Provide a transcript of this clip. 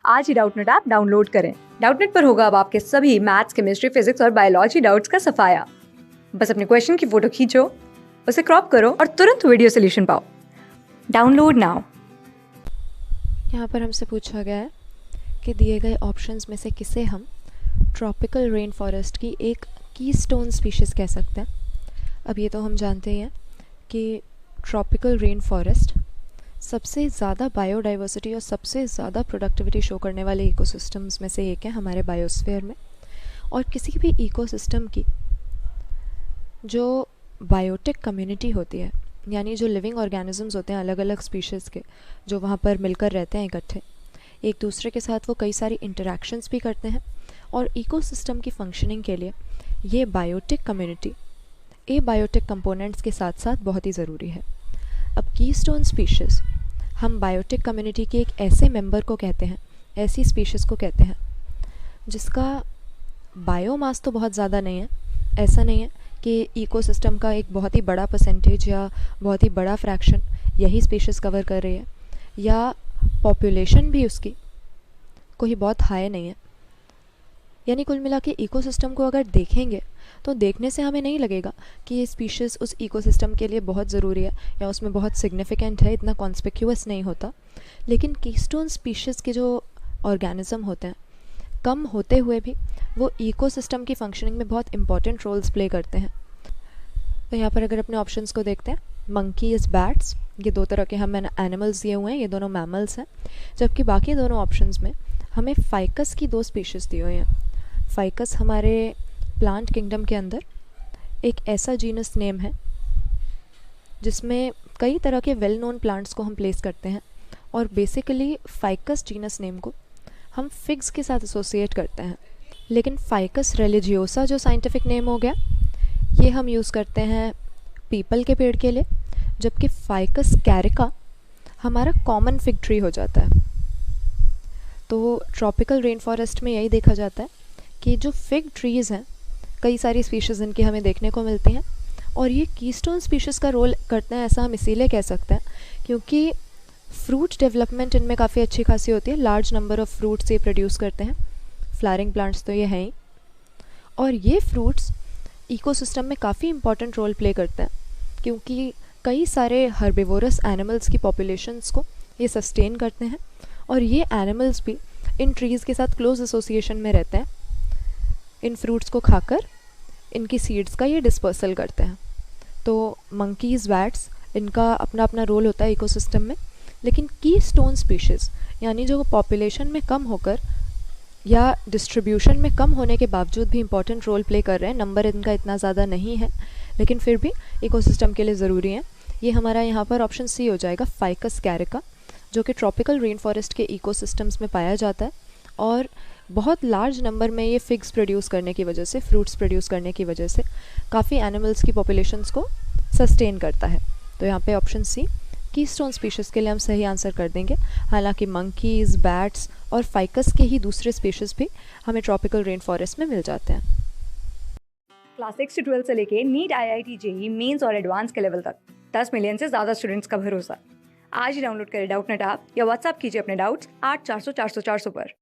आज ही Doubtnut app download करें। Doubtnut पर होगा अब आपके सभी मैथ्स, केमिस्ट्री, फिजिक्स और बायोलॉजी डाउट्स का सफाया। बस अपने क्वेश्चन की फोटो खींचो, उसे क्रॉप करो और तुरंत वीडियो सोल्यूशन पाओ। Download now. यहाँ पर हमसे पूछा गया है कि दिए गए ऑप्शंस में से किसे हम ट्रॉपिकल रेन फॉरेस्ट की एक कीस्टोन स्पीशीज़ कह सकते हैं। अब ये तो हम जानते ही हैं कि ट्रॉपिकल रेन फॉरेस्ट सबसे ज़्यादा बायोडाइवर्सिटी और सबसे ज़्यादा प्रोडक्टिविटी शो करने वाले इकोसिस्टम्स में से एक है हमारे बायोस्फीयर में। और किसी भी इकोसिस्टम की जो बायोटिक कम्युनिटी होती है, यानी जो लिविंग ऑर्गेनिजम्स होते हैं अलग अलग स्पीशीज़ के, जो वहाँ पर मिलकर रहते हैं इकट्ठे, एक दूसरे के साथ वो कई सारी इंटरेक्शंस भी करते हैं। और इकोसिस्टम की फंक्शनिंग के लिए ये बायोटिक कम्युनिटी एबायोटिक कंपोनेंट्स के साथ साथ बहुत ही ज़रूरी है। अब कीस्टोन स्पीशीज़ हम बायोटिक कम्युनिटी के एक ऐसे मेंबर को कहते हैं, ऐसी स्पीशीज़ को कहते हैं जिसका बायोमास तो बहुत ज़्यादा नहीं है। ऐसा नहीं है कि इकोसिस्टम का एक बहुत ही बड़ा परसेंटेज या बहुत ही बड़ा फ्रैक्शन यही स्पीशीज़ कवर कर रही है, या पॉपुलेशन भी उसकी कोई बहुत हाई नहीं है। यानी कुल मिला के इकोसिस्टम को अगर देखेंगे तो देखने से हमें नहीं लगेगा कि ये स्पीशीज़ उस इकोसिस्टम के लिए बहुत ज़रूरी है या उसमें बहुत सिग्निफिकेंट है, इतना कॉन्स्पिक्यूअस नहीं होता। लेकिन कीस्टोन स्पीशीज़ के जो ऑर्गेनिज्म होते हैं, कम होते हुए भी वो इकोसिस्टम की फंक्शनिंग में बहुत इंपॉर्टेंट रोल्स प्ले करते हैं। तो यहाँ पर अगर अपने ऑप्शंस को देखते हैं, मंकीज़, बैट्स, ये दो तरह के हमें एनिमल्स दिए हुए हैं, ये दोनों मैमल्स हैं। जबकि बाकी दोनों ऑप्शंस में हमें फाइकस की दो स्पीशीज़ दी हुई हैं। फाइकस हमारे प्लांट किंगडम के अंदर एक ऐसा जीनस नेम है जिसमें कई तरह के वेल नोन प्लांट्स को हम प्लेस करते हैं। और बेसिकली फाइकस जीनस नेम को हम फिग्स के साथ एसोसिएट करते हैं। लेकिन फाइकस रिलीजियोसा जो साइंटिफिक नेम हो गया, ये हम यूज़ करते हैं पीपल के पेड़ के लिए। जबकि फाइकस कैरिका हमारा कॉमन फिग ट्री हो जाता है। तो ट्रॉपिकल रेन फॉरेस्ट में यही देखा जाता है कि जो फिग ट्रीज़ हैं, कई सारी स्पीशीज़ इनकी हमें देखने को मिलती हैं। और ये कीस्टोन स्पीशीज़ का रोल करते हैं, ऐसा हम इसीलिए कह सकते हैं क्योंकि फ्रूट डेवलपमेंट इनमें काफ़ी अच्छी खासी होती है। लार्ज नंबर ऑफ़ फ्रूट्स ये प्रोड्यूस करते हैं। फ्लावरिंग प्लांट्स तो ये हैं ही। और ये फ्रूट्स इकोसिस्टम में काफ़ी इंपॉर्टेंट रोल प्ले करते हैं क्योंकि कई सारे हर्बिवोरस एनिमल्स की पॉपुलेशंस को ये सस्टेन करते हैं। और ये एनिमल्स भी इन ट्रीज़ के साथ क्लोज एसोसिएशन में रहते हैं। इन फ्रूट्स को खाकर इनकी सीड्स का ये डिस्पर्सल करते हैं। तो मंकीज़, बैट्स, इनका अपना अपना रोल होता है इकोसिस्टम में। लेकिन कीस्टोन स्पीशीज़ यानी जो पॉपुलेशन में कम होकर या डिस्ट्रीब्यूशन में कम होने के बावजूद भी इम्पॉर्टेंट रोल प्ले कर रहे हैं, नंबर इनका इतना ज़्यादा नहीं है लेकिन फिर भी इकोसिस्टम के लिए ज़रूरी हैं, ये हमारा यहाँ पर ऑप्शन सी हो जाएगा, फाइकस कैरिका, जो कि ट्रॉपिकल रेन फॉरेस्ट के इकोसिस्टम्स में पाया जाता है। और बहुत लार्ज नंबर में ये फिग्स प्रोड्यूस करने की वजह से, फ्रूट्स प्रोड्यूस करने की वजह से काफ़ी एनिमल्स की पॉपुलेशंस को सस्टेन करता है। तो यहाँ पे ऑप्शन सी कीस्टोन स्पीशीज़ के लिए हम सही आंसर कर देंगे। हालांकि मंकीज़, बैट्स और फाइकस के ही दूसरे स्पीशीज़ भी हमें ट्रॉपिकल रेन फॉरेस्ट में मिल जाते हैं। क्लास 6 से 12 से लेके नीट, IIT, JEE मेंस और एडवांस के लेवल तक 10 मिलियन से ज़्यादा स्टूडेंट्स का भरोसा। आज ही डाउनलोड करें डाउटनेट ऐप या व्हाट्सएप कीजिए अपने डाउट्स 8400 400 400 पर।